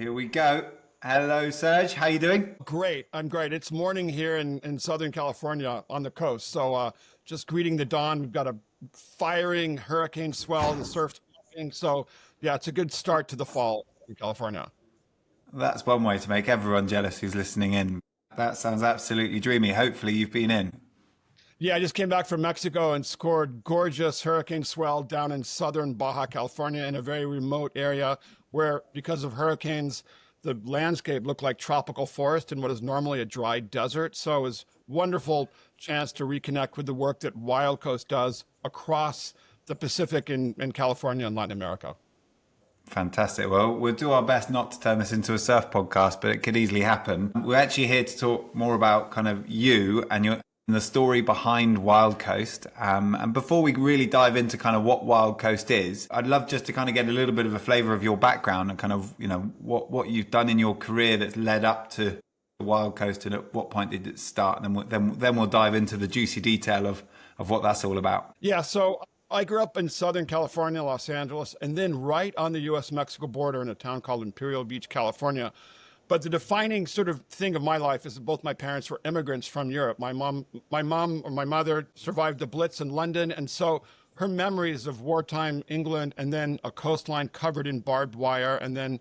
Here we go. Hello, Serge. How you doing? Great. I'm great. It's morning here in Southern California on the coast. Just greeting the dawn. We've got a firing hurricane swell. The surf's talking. So, yeah, it's a good start to the fall in California. That's one way to make everyone jealous who's listening in. That sounds absolutely dreamy. Hopefully, you've been in. Yeah, I just came back from Mexico and scored gorgeous hurricane swell down in southern Baja California in a very remote area where, because of hurricanes, the landscape looked like tropical forest in what is normally a dry desert. So it was wonderful chance to reconnect with the work that WILDCOAST does across the Pacific in California and Latin America. Fantastic. Well, we'll do our best not to turn this into a surf podcast, but it could easily happen. We're actually here to talk more about kind of you and your and the story behind Wild Coast. And before we really dive into kind of what Wild Coast is, I'd love just to kind of get a little bit of a flavour of your background and kind of, what you've done in your career that's led up to the Wild Coast, and at what point did it start? And then we'll dive into the juicy detail of what that's all about. Yeah, so I grew up in Southern California, Los Angeles, and then right on the US-Mexico border in a town called Imperial Beach, California. But the defining sort of thing of my life is that both my parents were immigrants from Europe. My mother survived the Blitz in London, and so her memories of wartime England and then a coastline covered in barbed wire and then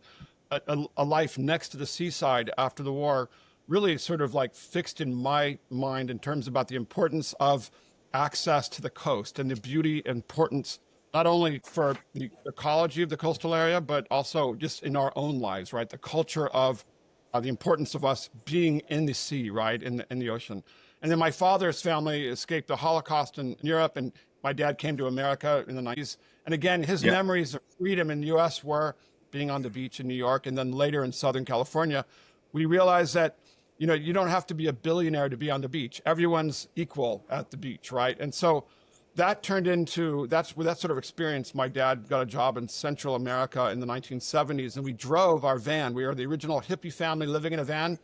a life next to the seaside after the war really sort of like fixed in my mind in terms about the importance of access to the coast and the beauty and importance not only for the ecology of the coastal area, but also just in our own lives, right? The culture of the importance of us being in the sea, right, in the ocean. And then my father's family escaped the Holocaust in Europe, and my dad came to America in the 90s. And again, his memories of freedom in the U.S. were being on the beach in New York, and then later in Southern California. We realized that, you don't have to be a billionaire to be on the beach. Everyone's equal at the beach, right? And so that turned into, that's with that sort of experience, my dad got a job in Central America in the 1970s, and we drove our van. We were the original hippie family living in a van,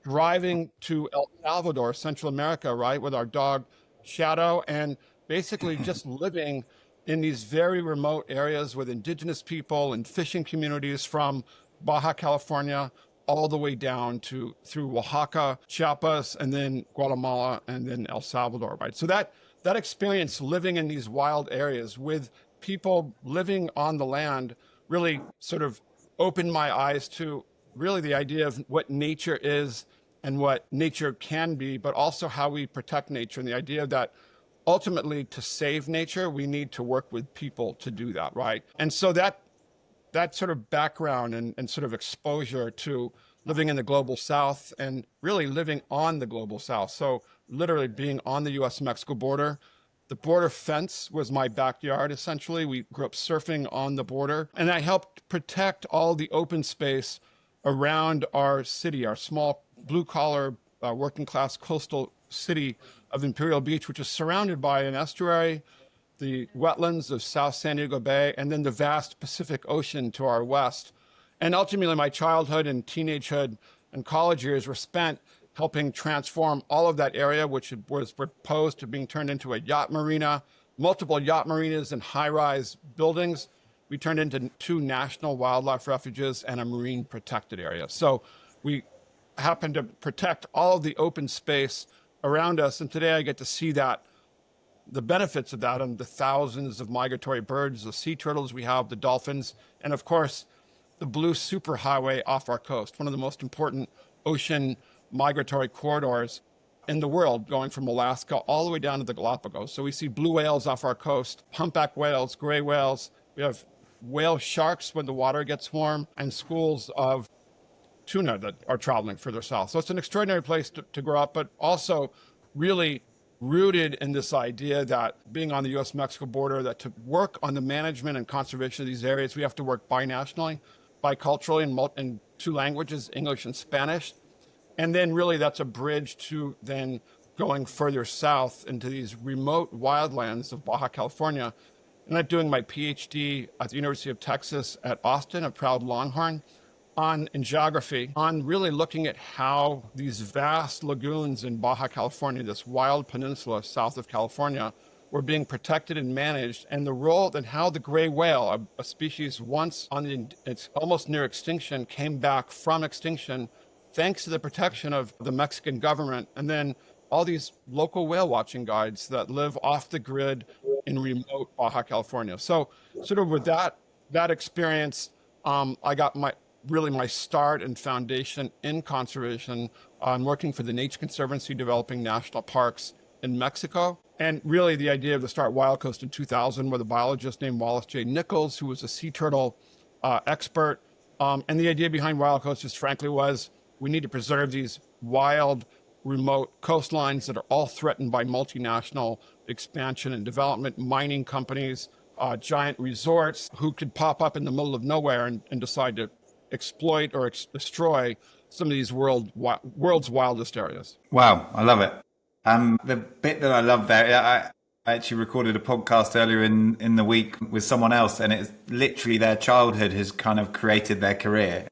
driving to El Salvador, Central America, right, with our dog Shadow, and basically just living in these very remote areas with indigenous people and fishing communities from Baja California all the way down to through Oaxaca, Chiapas, and then Guatemala, and then El Salvador, right? So that experience living in these wild areas with people living on the land really sort of opened my eyes to really the idea of what nature is and what nature can be, but also how we protect nature, and the idea that ultimately to save nature, we need to work with people to do that, right? And so that sort of background and sort of exposure to living in the global south and really living on the global south. So literally being on the US-Mexico border. The border fence was my backyard, essentially. We grew up surfing on the border, and I helped protect all the open space around our city, our small blue-collar, working-class coastal city of Imperial Beach, which is surrounded by an estuary, the wetlands of South San Diego Bay, and then the vast Pacific Ocean to our west. And ultimately, my childhood and teenagehood and college years were spent helping transform all of that area, which was proposed to being turned into a yacht marina, multiple yacht marinas and high-rise buildings. We turned into 2 national wildlife refuges and a marine protected area. So we happened to protect all of the open space around us. And today I get to see that, the benefits of that, and the thousands of migratory birds, the sea turtles we have, the dolphins, and of course, the blue superhighway off our coast, one of the most important ocean migratory corridors in the world, going from Alaska all the way down to the Galapagos. So we see blue whales off our coast, humpback whales, gray whales. We have whale sharks when the water gets warm, and schools of tuna that are traveling further south. So it's an extraordinary place to grow up, but also really rooted in this idea that being on the US-Mexico border, that to work on the management and conservation of these areas, we have to work binationally, biculturally, in 2 languages, English and Spanish. And then really that's a bridge to then going further south into these remote wildlands of Baja California. And I'm doing my PhD at the University of Texas at Austin, a proud Longhorn, in geography, on really looking at how these vast lagoons in Baja California, this wild peninsula south of California, were being protected and managed, and the role and how the gray whale, a species once it's almost near extinction, came back from extinction thanks to the protection of the Mexican government, and then all these local whale watching guides that live off the grid in remote Baja California. So sort of with that experience, I got my start and foundation in conservation, working for the Nature Conservancy developing national parks in Mexico. And really the idea to start Wild Coast in 2000 with a biologist named Wallace J. Nichols, who was a sea turtle expert. And the idea behind Wild Coast just frankly was we need to preserve these wild, remote coastlines that are all threatened by multinational expansion and development, mining companies, giant resorts who could pop up in the middle of nowhere and decide to exploit or destroy some of these world's wildest areas. Wow, I love it. The bit that I love there, I actually recorded a podcast earlier in the week with someone else, and it's literally their childhood has kind of created their career.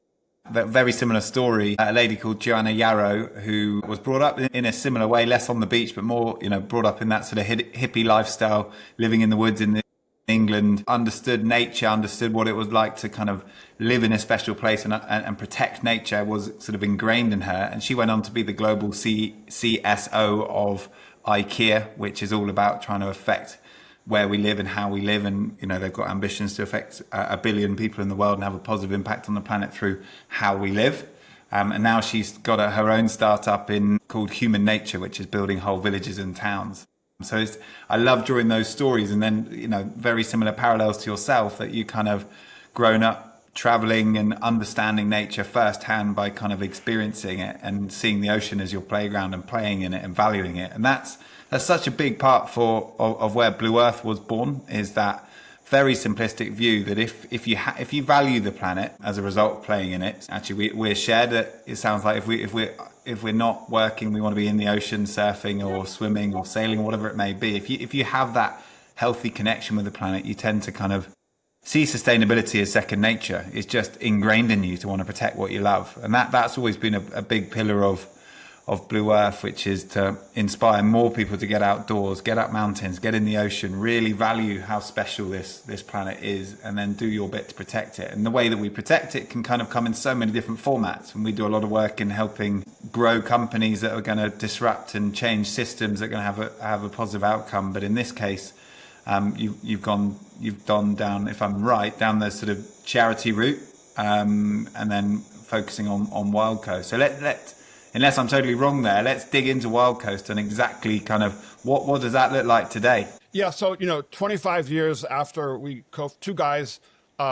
That very similar story, a lady called Joanna Yarrow, who was brought up in a similar way, less on the beach, but more, brought up in that sort of hippie lifestyle, living in the woods in England, understood nature, understood what it was like to kind of live in a special place and protect nature, was sort of ingrained in her. And she went on to be the global CSO of IKEA, which is all about trying to affect where we live and how we live. And, they've got ambitions to affect 1 billion people in the world and have a positive impact on the planet through how we live. And now she's got her own startup called Human Nature, which is building whole villages and towns. So I love drawing those stories, and then, very similar parallels to yourself, that you kind of grown up traveling and understanding nature firsthand by kind of experiencing it and seeing the ocean as your playground and playing in it and valuing it. And that's such a big part of where Blue Earth was born, is that very simplistic view that if you value the planet as a result of playing in it, actually we're shared. It sounds like if we're not working, we want to be in the ocean surfing or swimming or sailing or whatever it may be. If you have that healthy connection with the planet, you tend to kind of see sustainability as second nature. It's just ingrained in you to want to protect what you love. And that's always been a big pillar of Blue Earth, which is to inspire more people to get outdoors, get up mountains, get in the ocean, really value how special this planet is, and then do your bit to protect it. And the way that we protect it can kind of come in so many different formats. And we do a lot of work in helping grow companies that are going to disrupt and change systems that are going to have a positive outcome. But in this case, you've gone down, if I'm right, down the sort of charity route, and then focusing on Wild Coast. So unless I'm totally wrong there, let's dig into Wild Coast and exactly kind of what does that look like today? Yeah, so 25 years after we two guys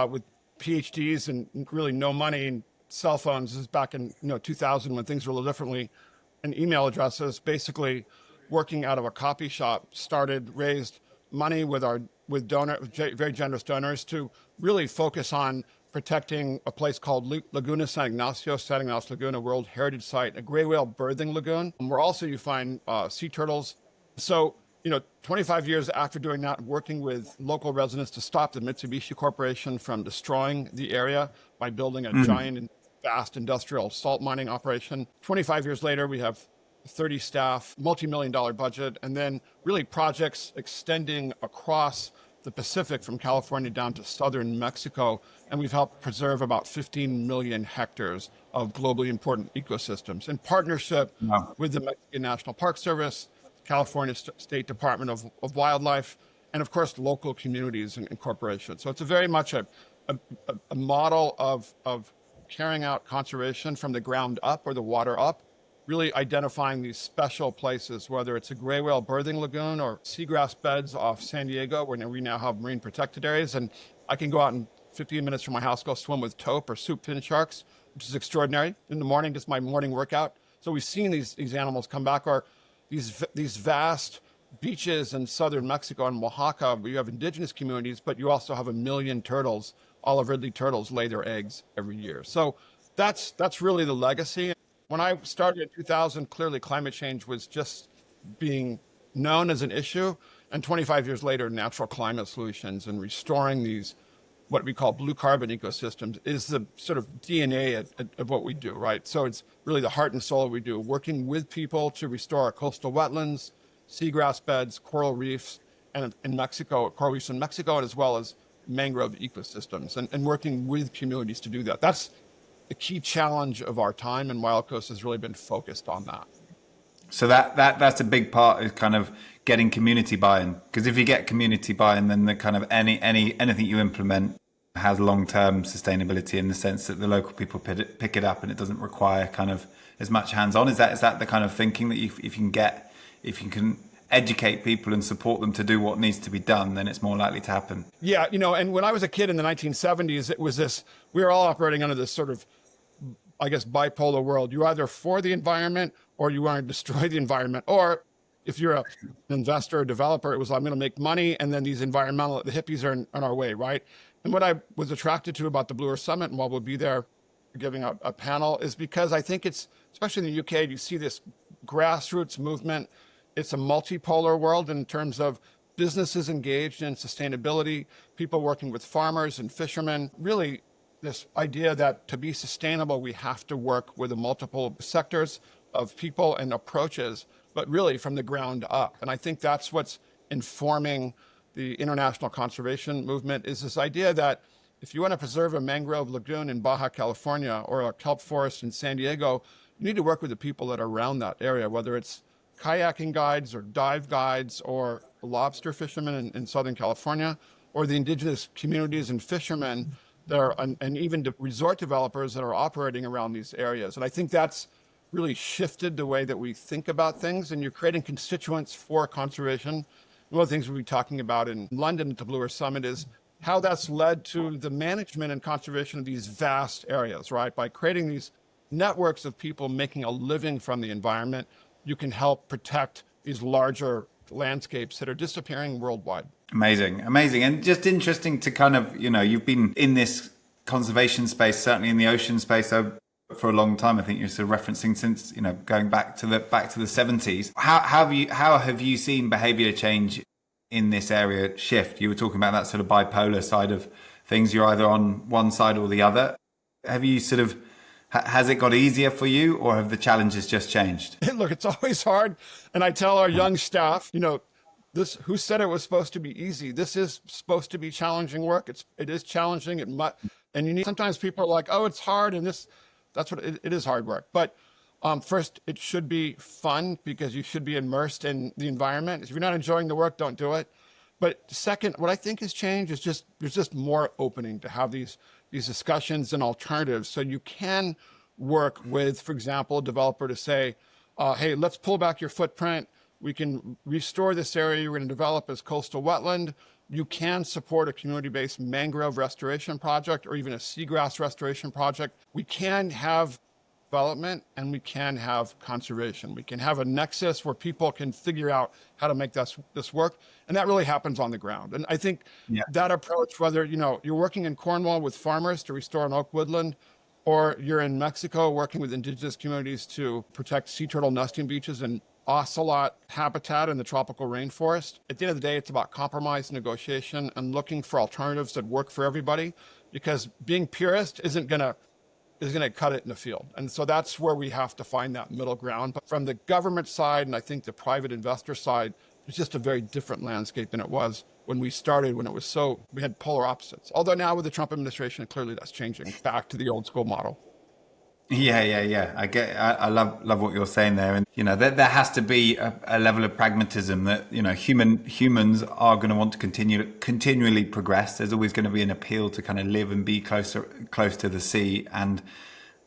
with PhDs and really no money and cell phones, this is back in 2000 when things were a little differently, and email addresses, basically working out of a copy shop, raised money with very generous donors to really focus on protecting a place called Laguna San Ignacio Laguna, World Heritage Site, a gray whale birthing lagoon, where also you find sea turtles. So, 25 years after doing that, working with local residents to stop the Mitsubishi Corporation from destroying the area by building a giant and vast industrial salt mining operation. 25 years later, we have 30 staff, multi-million-dollar budget, and then really projects extending across the Pacific from California down to southern Mexico. And we've helped preserve about 15 million hectares of globally important ecosystems in partnership with the Mexican National Park Service, California State Department of Wildlife, and of course, local communities and corporations. So it's very much a model of carrying out conservation from the ground up or the water up, really identifying these special places, whether it's a gray whale birthing lagoon or seagrass beds off San Diego, where we now have marine protected areas. And I can go out in 15 minutes from my house, go swim with taupe or soup fin sharks, which is extraordinary. In the morning, just my morning workout. So we've seen these animals come back, or these vast beaches in southern Mexico and Oaxaca, where you have indigenous communities, but you also have 1 million turtles. Olive Ridley turtles lay their eggs every year. So that's really the legacy. When I started in 2000, clearly climate change was just being known as an issue. And 25 years later, natural climate solutions and restoring these, what we call blue carbon ecosystems, is the sort of DNA of what we do, right? So it's really the heart and soul of what we do, working with people to restore our coastal wetlands, seagrass beds, coral reefs, and in Mexico, coral reefs in Mexico, and as well as mangrove ecosystems, and working with communities to do that. That's the key challenge of our time, and Wild Coast has really been focused on that. So that's a big part, is kind of getting community buy-in. Because if you get community buy-in, then the kind of anything you implement has long-term sustainability, in the sense that the local people pick it up and it doesn't require kind of as much hands-on. Is that the kind of thinking that if you can educate people and support them to do what needs to be done, then it's more likely to happen? Yeah, and when I was a kid in the 1970s, it was we were all operating under this sort of, I guess, bipolar world. You're either for the environment or you want to destroy the environment. Or if you're an investor or developer, it was, I'm going to make money, and then the hippies are on our way, right? And what I was attracted to about the Blue Earth Summit, and while we'll be there giving a panel, is because I think it's, especially in the UK, you see this grassroots movement. It's a multipolar world in terms of businesses engaged in sustainability, people working with farmers and fishermen, really this idea that to be sustainable, we have to work with the multiple sectors of people and approaches, but really from the ground up. And I think that's what's informing the international conservation movement, is this idea that if you want to preserve a mangrove lagoon in Baja California or a kelp forest in San Diego, you need to work with the people that are around that area, whether it's kayaking guides or dive guides or lobster fishermen in Southern California, or the indigenous communities and fishermen that are, and even the resort developers that are operating around these areas. And I think that's really shifted the way that we think about things, and you're creating constituents for conservation. One of the things we'll be talking about in London at the Blue Earth Summit is how that's led to the management and conservation of these vast areas, right? By creating these networks of people making a living from the environment, you can help protect these larger landscapes that are disappearing worldwide. Amazing. And just interesting to kind of, you've been in this conservation space, certainly in the ocean space, for a long time. I think you're sort of referencing since, going back to the 70s. How have you seen behavior change in this area shift? You were talking about that sort of bipolar side of things. You're either on one side or the other. Have you sort of, has it got easier for you, or have the challenges just changed? Look, it's always hard. And I tell our young staff, who said it was supposed to be easy? This is supposed to be challenging work. It is challenging. And sometimes people are like, oh, it's hard. And that's what it is, hard work. But first, it should be fun, because you should be immersed in the environment. If you're not enjoying the work, don't do it. But second, what I think has changed is there's just more opening to have these discussions and alternatives. So you can work with, for example, a developer to say, hey, let's pull back your footprint. We can restore this area you're going to develop as coastal wetland. You can support a community-based mangrove restoration project or even a seagrass restoration project. We can have development and we can have conservation. We can have a nexus where people can figure out how to make this work. And that really happens on the ground. And I think that approach, whether you're working in Cornwall with farmers to restore an oak woodland, or you're in Mexico working with indigenous communities to protect sea turtle nesting beaches and ocelot habitat in the tropical rainforest. At the end of the day, it's about compromise, negotiation, and looking for alternatives that work for everybody, because being purist is going to cut it in the field. And so that's where we have to find that middle ground. But from the government side, and I think the private investor side, it's just a very different landscape than it was when we started, when we had polar opposites. Although now with the Trump administration, clearly that's changing back to the old school model. Yeah. I love what you're saying there. And, there has to be a level of pragmatism that, humans are going to want to continually progress. There's always going to be an appeal to kind of live and be close to the sea. And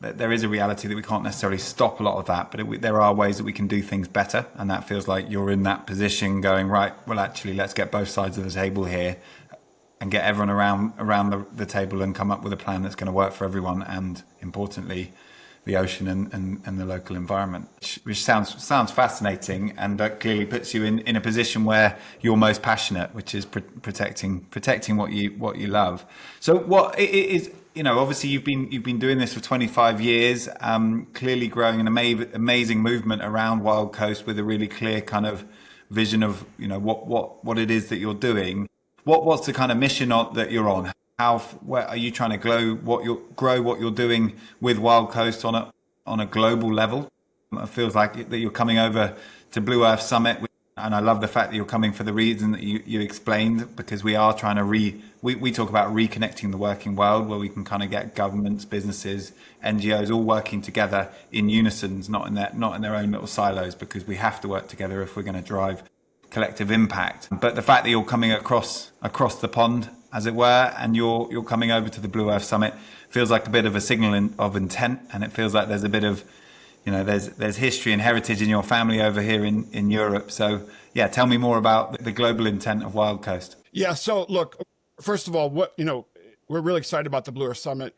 there is a reality that we can't necessarily stop a lot of that, but there are ways that we can do things better. And that feels like you're in that position going, right, well, actually, let's get both sides of the table here and get everyone around the table and come up with a plan that's going to work for everyone. And importantly, the ocean and the local environment, which sounds fascinating, and clearly puts you in a position where you're most passionate, which is protecting what you love. So what it is, obviously you've been doing this for 25 years, clearly growing an amazing movement around Wild Coast with a really clear kind of vision of what it is that you're doing. What's the kind of mission that you're on? Where are you trying to grow what you're doing with Wild Coast on a global level? It feels like that you're coming over to Blue Earth Summit And I love the fact that you're coming for the reason that you explained, because we are trying to we talk about reconnecting the working world, where we can kind of get governments, businesses, NGOs all working together in unison, not in their own little silos, because we have to work together if we're going to drive collective impact. But the fact that you're coming across the pond, as it were, and you're coming over to the Blue Earth Summit feels like a bit of a signal of intent, and it feels like there's a bit of, there's history and heritage in your family over here in Europe. So yeah, tell me more about the global intent of WildCoast. Yeah. So look, first of all, we're really excited about the Blue Earth Summit.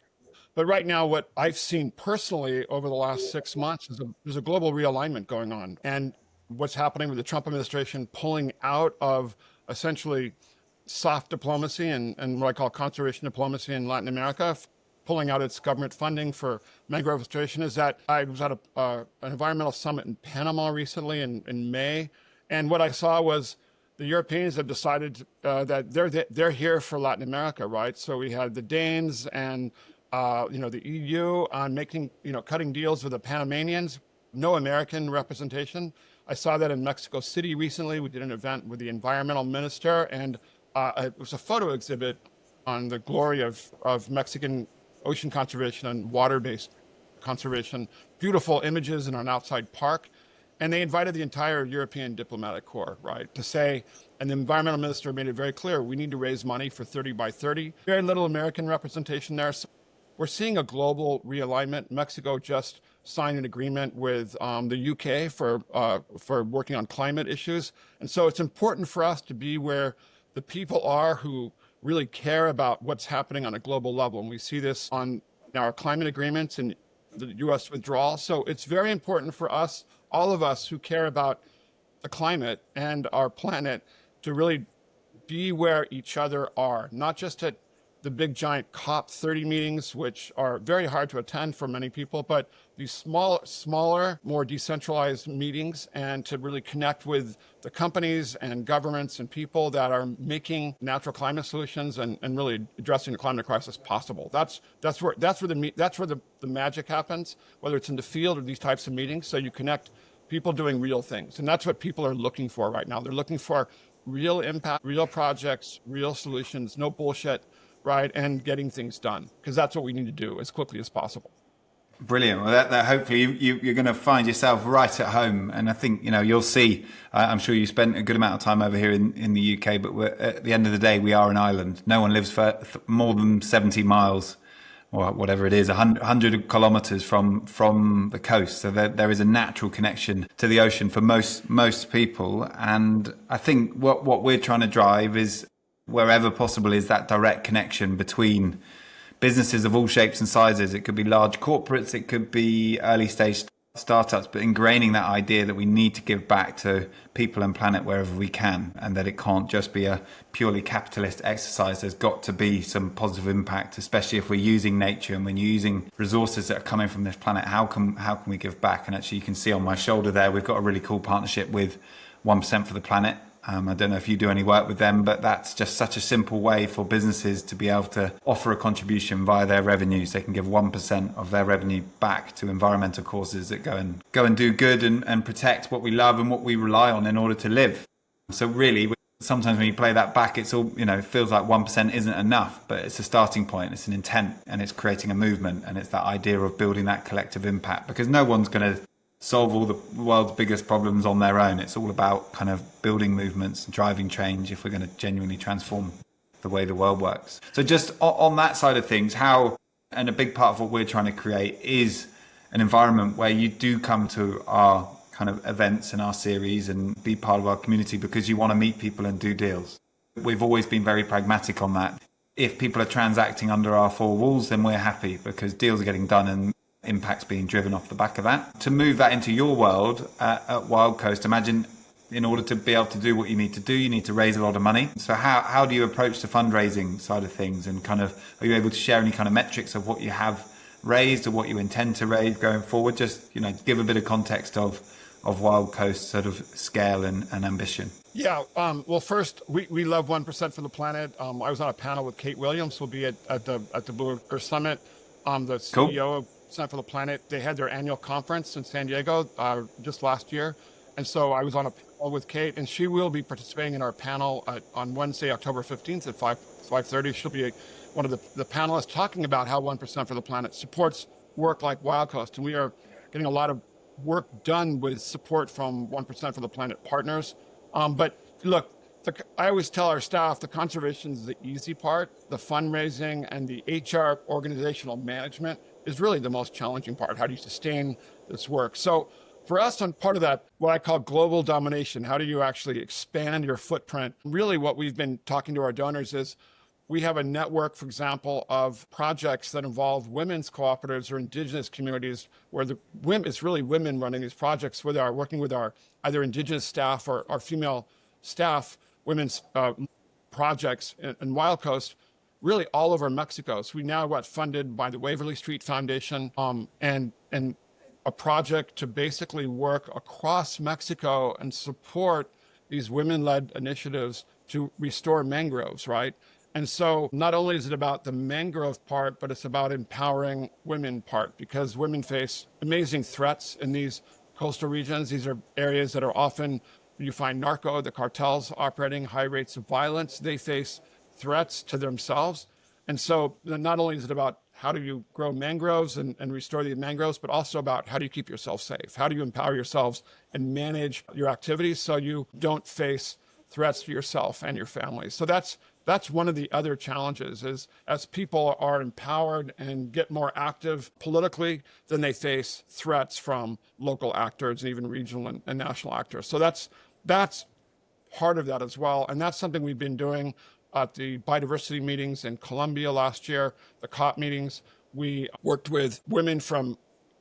But right now, what I've seen personally over the last 6 months is there's a global realignment going on. And what's happening with the Trump administration pulling out of essentially soft diplomacy and what I call conservation diplomacy in Latin America, pulling out its government funding for mangrove restoration, is that I was at an environmental summit in Panama recently in May. And what I saw was the Europeans have decided that they're here for Latin America, right? So we had the Danes and the EU on cutting deals with the Panamanians, no American representation. I saw that in Mexico City recently. We did an event with the environmental minister, and it was a photo exhibit on the glory of Mexican ocean conservation and water-based conservation. Beautiful images in an outside park. And they invited the entire European diplomatic corps, right, to say, and the environmental minister made it very clear, we need to raise money for 30 by 30. Very little American representation there. So we're seeing a global realignment. Mexico just signed an agreement with the UK for working on climate issues. And so it's important for us to be where the people are who really care about what's happening on a global level. And we see this on our climate agreements and the U.S. withdrawal. So it's very important for us, all of us who care about the climate and our planet, to really be where each other are, not just at the big giant COP30 meetings, which are very hard to attend for many people, but these smaller, more decentralized meetings, and to really connect with the companies and governments and people that are making natural climate solutions and really addressing the climate crisis possible. That's where the magic happens, whether it's in the field or these types of meetings. So you connect people doing real things, and that's what people are looking for right now. They're looking for real impact, real projects, real solutions, no bullshit, right, and getting things done, because that's what we need to do as quickly as possible. Brilliant. Well, that hopefully you're going to find yourself right at home, and I think you'll see. I'm sure you spent a good amount of time over here in the UK, but at the end of the day, we are an island. No one lives for more than 70 miles, or whatever it is, 100 kilometers from the coast. So there is a natural connection to the ocean for most people, and I think what we're trying to drive is, wherever possible, is that direct connection between businesses of all shapes and sizes. It could be large corporates, it could be early stage startups, but ingraining that idea that we need to give back to people and planet wherever we can, and that it can't just be a purely capitalist exercise. There's got to be some positive impact, especially if we're using nature and when you're using resources that are coming from this planet. How can we give back? And actually, you can see on my shoulder there, we've got a really cool partnership with 1% for the Planet. I don't know if you do any work with them, but that's just such a simple way for businesses to be able to offer a contribution via their revenues. They can give 1% of their revenue back to environmental causes that go and do good and protect what we love and what we rely on in order to live. So really, sometimes when you play that back, it's all, it feels like 1% isn't enough, but it's a starting point, it's an intent, and it's creating a movement, and it's that idea of building that collective impact, because no one's going to solve all the world's biggest problems on their own. It's all about kind of building movements and driving change if we're going to genuinely transform the way the world works. So just on that side of things, and a big part of what we're trying to create is an environment where you do come to our kind of events and our series and be part of our community because you want to meet people and do deals. We've always been very pragmatic on that. If people are transacting under our four walls, then we're happy because deals are getting done and impact's being driven off the back of that. To move that into your world at WildCoast, imagine in order to be able to do what you need to do, you need to raise a lot of money. So how do you approach the fundraising side of things, and kind of are you able to share any kind of metrics of what you have raised or what you intend to raise going forward? Just give a bit of context of WildCoast sort of scale and ambition. Yeah. Well, first, we love 1% for the Planet. I was on a panel with Kate Williams, who'll be at the Blue Earth Summit. The CEO of Center for the Planet. They had their annual conference in San Diego just last year, and so I was on with Kate, and she will be participating in our panel on Wednesday, October 15th at 5:30. She'll be one of the panelists talking about how 1% for the Planet supports work like WildCoast. And we are getting a lot of work done with support from 1% for the Planet partners. But look, I always tell our staff the conservation is the easy part. The fundraising and the HR organizational management is really the most challenging part. How do you sustain this work? So for us, on part of that, what I call global domination, how do you actually expand your footprint? Really what we've been talking to our donors is we have a network, for example, of projects that involve women's cooperatives or indigenous communities where it's really women running these projects, where they are working with our either indigenous staff or our female staff, women's projects in Wild Coast, really all over Mexico. So we now got funded by the Waverly Street Foundation and a project to basically work across Mexico and support these women-led initiatives to restore mangroves, right? And so not only is it about the mangrove part, but it's about empowering women part, because women face amazing threats in these coastal regions. These are areas that are often, you find the cartels operating, high rates of violence. They face threats to themselves. And so not only is it about how do you grow mangroves and restore the mangroves, but also about how do you keep yourself safe? How do you empower yourselves and manage your activities so you don't face threats to yourself and your family? So that's one of the other challenges is as people are empowered and get more active politically, then they face threats from local actors and even regional and national actors. So that's part of that as well. And that's something we've been doing at the biodiversity meetings in Colombia last year, the COP meetings. We worked with women from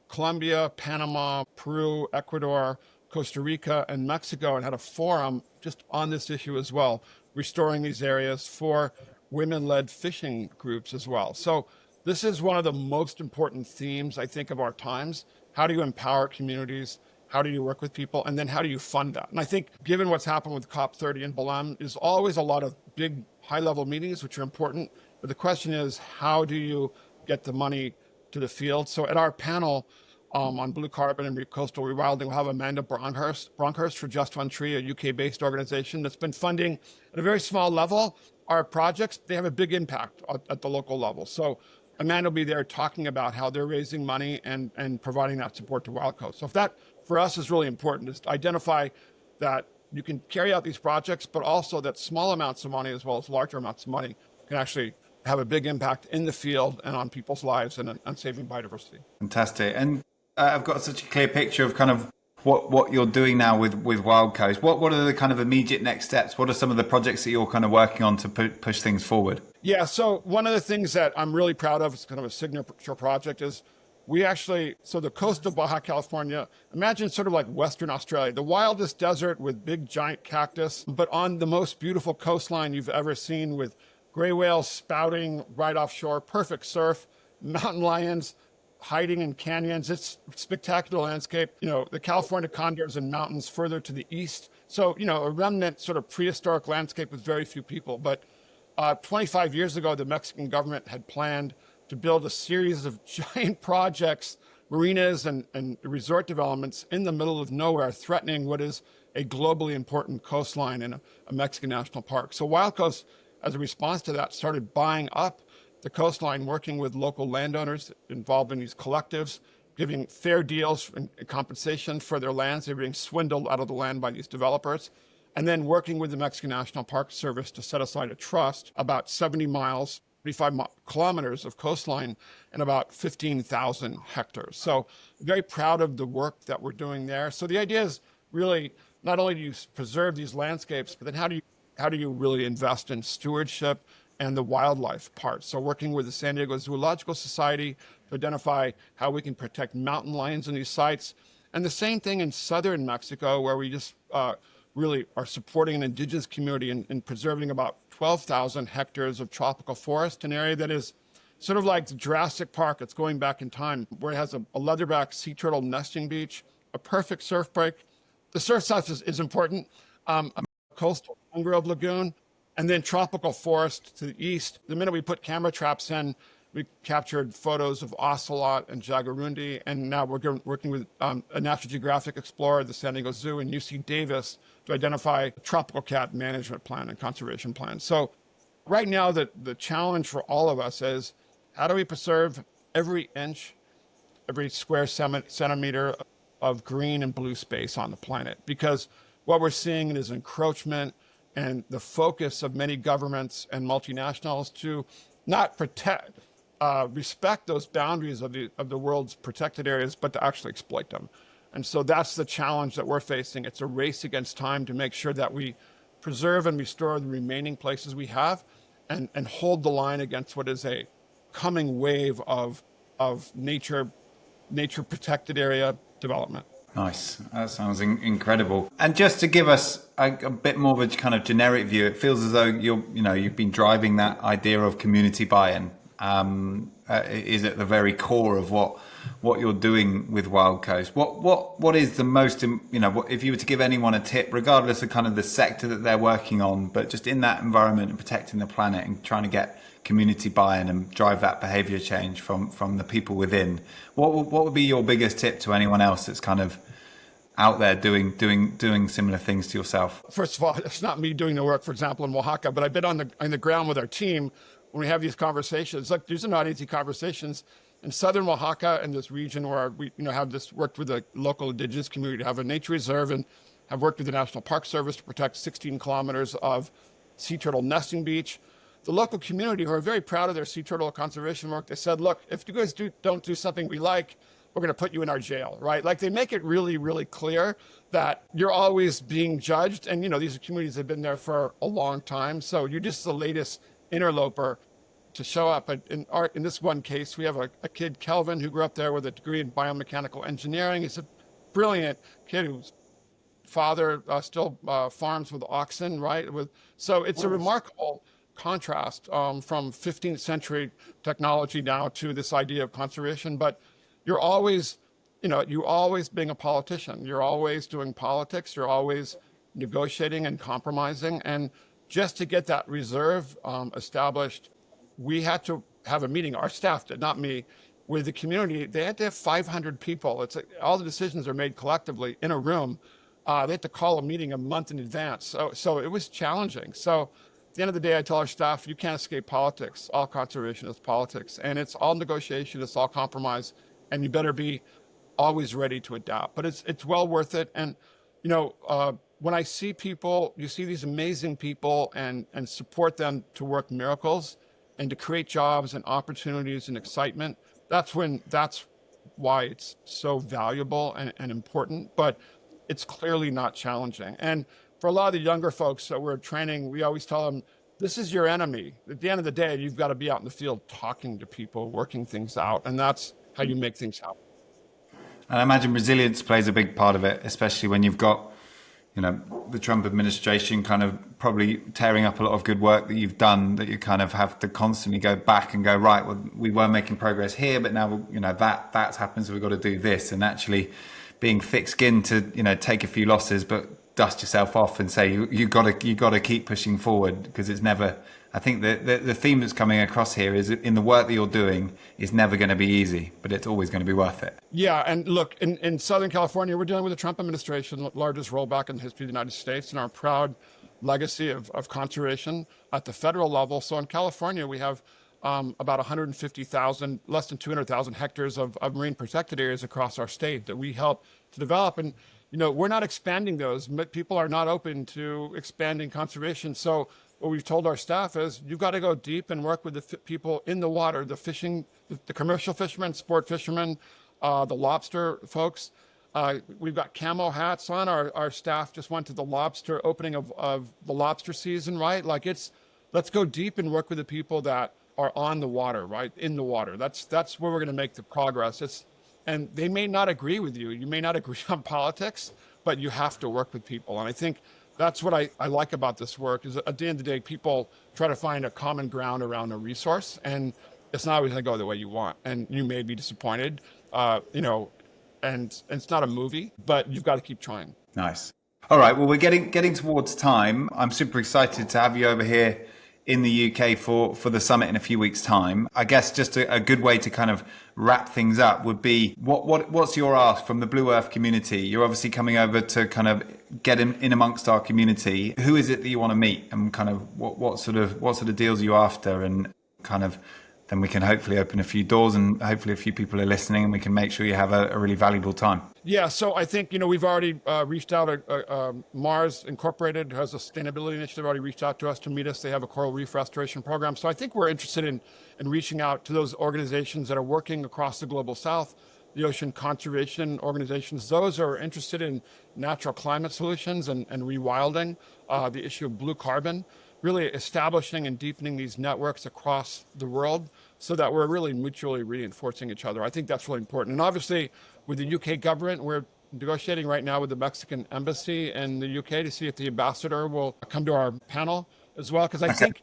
Colombia, Panama, Peru, Ecuador, Costa Rica, and Mexico, and had a forum just on this issue as well, restoring these areas for women-led fishing groups as well. So this is one of the most important themes, I think, of our times. How do you empower communities? How do you work with people? And then how do you fund that? And I think given what's happened with COP30 in Belém, is always a lot of big high-level meetings, which are important. But the question is, how do you get the money to the field? So at our panel on blue carbon and coastal rewilding, we'll have Amanda Bronkhurst for Just One Tree, a UK-based organization that's been funding at a very small level our projects. They have a big impact at the local level. So Amanda will be there talking about how they're raising money and providing that support to Wild Coast. So if that, for us, is really important, is to identify that you can carry out these projects, but also that small amounts of money as well as larger amounts of money can actually have a big impact in the field and on people's lives and saving biodiversity. Fantastic. And I've got such a clear picture of kind of what you're doing now with Wild Coast. What are the kind of immediate next steps? What are some of the projects that you're kind of working on to push things forward? Yeah, so one of the things that I'm really proud of, it's kind of a signature project, is so the coast of Baja California, imagine sort of like Western Australia, the wildest desert with big giant cactus, but on the most beautiful coastline you've ever seen, with gray whales spouting right offshore, perfect surf, mountain lions hiding in canyons. It's a spectacular landscape. The California condors and mountains further to the east. So, a remnant sort of prehistoric landscape with very few people. But 25 years ago, the Mexican government had planned to build a series of giant projects, marinas and resort developments in the middle of nowhere, threatening what is a globally important coastline in a Mexican national park. So Wild Coast, as a response to that, started buying up the coastline, working with local landowners involved in these collectives, giving fair deals and compensation for their lands. They were being swindled out of the land by these developers. And then working with the Mexican National Park Service to set aside a trust about 70 miles, 35 kilometers of coastline and about 15,000 hectares. So very proud of the work that we're doing there. So the idea is really not only do you preserve these landscapes, but then how do you really invest in stewardship and the wildlife part? So working with the San Diego Zoological Society to identify how we can protect mountain lions in these sites. And the same thing in southern Mexico, where we just really are supporting an indigenous community in preserving about 12,000 hectares of tropical forest, an area that is sort of like the Jurassic Park. It's going back in time, where it has a leatherback sea turtle nesting beach, a perfect surf break. The surf size is important, a coastal mangrove lagoon, and then tropical forest to the east. The minute we put camera traps in, We captured photos of ocelot and jaguarundi, and now we're working with a National Geographic explorer, the San Diego Zoo, and UC Davis to identify a tropical cat management plan and conservation plan. So right now, the challenge for all of us is how do we preserve every inch, every square centimeter of green and blue space on the planet? Because what we're seeing is encroachment and the focus of many governments and multinationals to not respect those boundaries of the world's protected areas, but to actually exploit them. And so that's the challenge that we're facing. It's a race against time to make sure that we preserve and restore the remaining places we have and hold the line against what is a coming wave of nature protected area development. Nice. That sounds incredible. And just to give us a bit more of a kind of generic view, it feels as though you've been driving that idea of community buy-in. Is at the very core of what you're doing with WILDCOAST. What is the most, if you were to give anyone a tip, regardless of kind of the sector that they're working on, but just in that environment and protecting the planet and trying to get community buy-in and drive that behavior change from the people within, what would be your biggest tip to anyone else that's kind of out there doing similar things to yourself? First of all, it's not me doing the work, for example, in Oaxaca, but I've been on the ground with our team when we have these conversations. Look, these are not easy conversations. In southern Oaxaca and this region where we have worked with the local indigenous community to have a nature reserve and have worked with the National Park Service to protect 16 kilometers of sea turtle nesting beach. The local community, who are very proud of their sea turtle conservation work, they said, look, if you guys don't do something we like, we're going to put you in our jail, right? Like, they make it really, really clear that you're always being judged. And, these communities have been there for a long time. So you're just the latest interloper to show up. In this one case, we have a kid, Kelvin, who grew up there with a degree in biomechanical engineering. He's a brilliant kid whose father still farms with oxen, right? So it's a remarkable contrast from 15th century technology now to this idea of conservation. But you're always being a politician. You're always doing politics. You're always negotiating and compromising. And just to get that reserve established, we had to have a meeting. Our staff did, not me, with the community. They had to have 500 people. It's like all the decisions are made collectively in a room. They had to call a meeting a month in advance. So it was challenging. So at the end of the day, I tell our staff, you can't escape politics. All conservation is politics. And it's all negotiation. It's all compromise. And you better be always ready to adapt. But it's well worth it. And, when I see people, you see these amazing people and support them to work miracles and to create jobs and opportunities and excitement, that's why it's so valuable and important. But it's clearly not challenging. And for a lot of the younger folks that we're training, we always tell them, this is your enemy. At the end of the day, you've got to be out in the field talking to people, working things out. And that's how you make things happen. And I imagine resilience plays a big part of it, especially when you've got, the Trump administration kind of probably tearing up a lot of good work that you've done, that you kind of have to constantly go back and go, right, well, we were making progress here, but now, that's happened, so we've got to do this. And actually being thick-skinned to, take a few losses, but dust yourself off and say, you got to keep pushing forward, because it's never, I think the theme that's coming across here is in the work that you're doing is never going to be easy, but it's always going to be worth it. Yeah. And look, in Southern California, we're dealing with the Trump administration, largest rollback in the history of the United States, and our proud legacy of conservation at the federal level. So in California, we have about 150,000, less than 200,000 hectares of marine protected areas across our state that we help to develop. And, we're not expanding those. People are not open to expanding conservation. So what we've told our staff is, you've got to go deep and work with the people in the water, the fishing, the commercial fishermen, sport fishermen, the lobster folks. We've got camo hats on. Our staff just went to the lobster opening of the lobster season, right? Like, let's go deep and work with the people that are on the water, right? In the water. That's where we're going to make the progress. And they may not agree with you. You may not agree on politics, but you have to work with people. And I think that's what I like about this work, is at the end of the day, people try to find a common ground around a resource, and it's not always going to go the way you want. And you may be disappointed, and it's not a movie, but you've got to keep trying. Nice. All right. Well, we're getting towards time. I'm super excited to have you over here in the UK for the summit in a few weeks' time. I guess just a good way to kind of wrap things up would be what's your ask from the Blue Earth community? You're obviously coming over to kind of get in amongst our community. Who is it that you want to meet, and kind of what sort of deals are you after, and kind of then we can hopefully open a few doors, and hopefully a few people are listening, and we can make sure you have a really valuable time. Yeah, so I think, we've already reached out. Mars Incorporated has a sustainability initiative, already reached out to us to meet us. They have a coral reef restoration program. So I think we're interested in reaching out to those organizations that are working across the global south, the ocean conservation organizations. Those are interested in natural climate solutions and rewilding, the issue of blue carbon, really establishing and deepening these networks across the world so that we're really mutually reinforcing each other. I think that's really important. And obviously, with the UK government, we're negotiating right now with the Mexican embassy in the UK to see if the ambassador will come to our panel as well. Because I think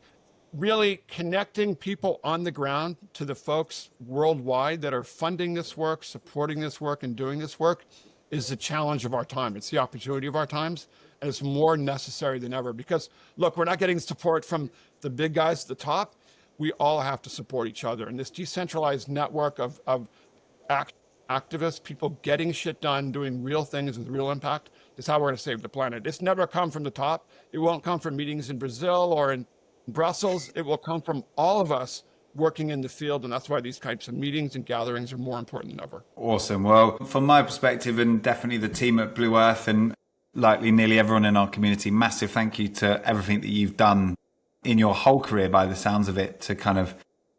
really connecting people on the ground to the folks worldwide that are funding this work, supporting this work, and doing this work is the challenge of our time. It's the opportunity of our times. And it's more necessary than ever because, look, we're not getting support from the big guys at the top. We all have to support each other. And this decentralized network of activists, people getting shit done, doing real things with real impact is how we're going to save the planet. It's never come from the top. It won't come from meetings in Brazil or in Brussels. It will come from all of us working in the field. And that's why these kinds of meetings and gatherings are more important than ever. Awesome. Well, from my perspective, and definitely the team at Blue Earth and likely nearly everyone in our community, massive thank you to everything that you've done in your whole career, by the sounds of it, to kind of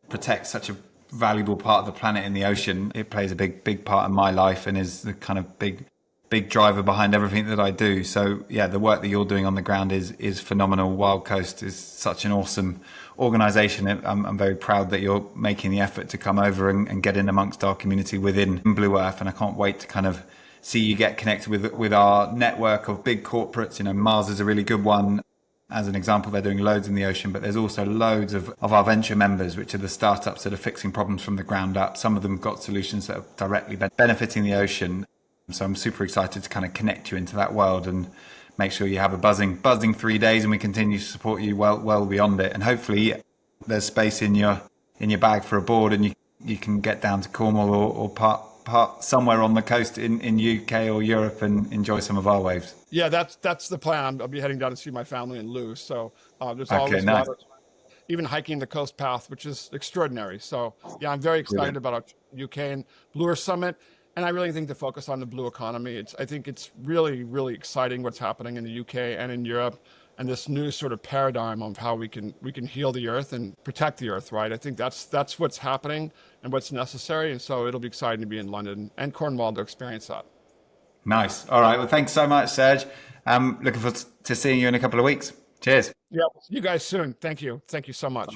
protect such a valuable part of the planet in the ocean. It plays a big part in my life and is the kind of big driver behind everything that I do. So yeah, the work that you're doing on the ground is phenomenal. WILDCOAST is such an awesome organization. I'm very proud that you're making the effort to come over and get in amongst our community within Blue Earth, and I can't wait to kind of see you get connected with our network of big corporates. Mars is a really good one. As an example, they're doing loads in the ocean, but there's also loads of our venture members, which are the startups that are fixing problems from the ground up. Some of them have got solutions that are directly benefiting the ocean. So I'm super excited to kind of connect you into that world and make sure you have a buzzing 3 days, and we continue to support you well beyond it. And hopefully there's space in your bag for a board, and you can get down to Cornwall or part somewhere on the coast in UK or Europe and enjoy some of our waves. Yeah, that's the plan. I'll be heading down to see my family in Lewes. So there's always nice. Even hiking the coast path, which is extraordinary. So yeah, I'm very excited about our UK and Blue Earth Summit. And I really think the focus on the blue economy, I think it's really, really exciting what's happening in the UK and in Europe, and this new sort of paradigm of how we can heal the earth and protect the earth, right? I think that's what's happening and what's necessary. And so it'll be exciting to be in London and Cornwall to experience that. Nice. All right. Well, thanks so much, Serge. Looking forward to seeing you in a couple of weeks. Cheers. Yeah. See you guys soon. Thank you. Thank you so much.